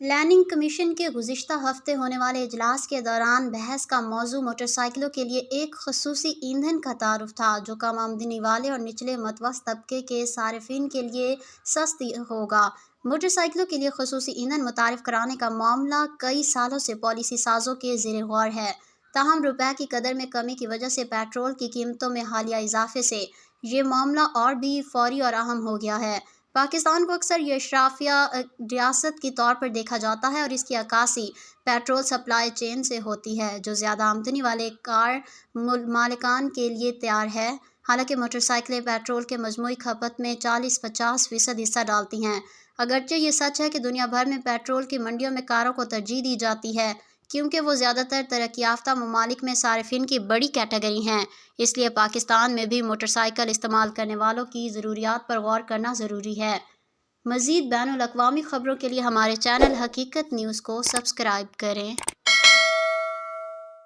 Planning commission کے گزشتہ ہفتے ہونے والے اجلاس کے دوران بحث کا موضوع موٹر سائیکلوں کے لیے ایک خصوصی ایندھن کا تعارف تھا جو کم آمدنی والے اور نچلے متوسط طبقے کے صارفین کے لیے سستی ہوگا۔ موٹر سائیکلوں کے لیے خصوصی ایندھن متعارف کرانے کا معاملہ کئی سالوں سے پالیسی سازوں کے زیر غور ہے، تاہم روپے کی قدر میں کمی کی وجہ سے پیٹرول کی قیمتوں میں حالیہ اضافے سے یہ معاملہ اور بھی فوری اور اہم ہو گیا ہے۔ پاکستان کو اکثر یہ اشرافیہ ریاست کے طور پر دیکھا جاتا ہے اور اس کی عکاسی پیٹرول سپلائی چین سے ہوتی ہے جو زیادہ آمدنی والے کار مالکان کے لیے تیار ہے۔ حالانکہ موٹر سائیکلیں پیٹرول کے مجموعی کھپت میں 40-50% حصہ ڈالتی ہیں۔ اگرچہ یہ سچ ہے کہ دنیا بھر میں پیٹرول کی منڈیوں میں کاروں کو ترجیح دی جاتی ہے کیونکہ وہ زیادہ تر ترقی یافتہ ممالک میں صارفین کی بڑی کیٹیگری ہیں، اس لیے پاکستان میں بھی موٹر سائیکل استعمال کرنے والوں کی ضروریات پر غور کرنا ضروری ہے۔ مزید بین الاقوامی خبروں کے لیے ہمارے چینل حقیقت نیوز کو سبسکرائب کریں۔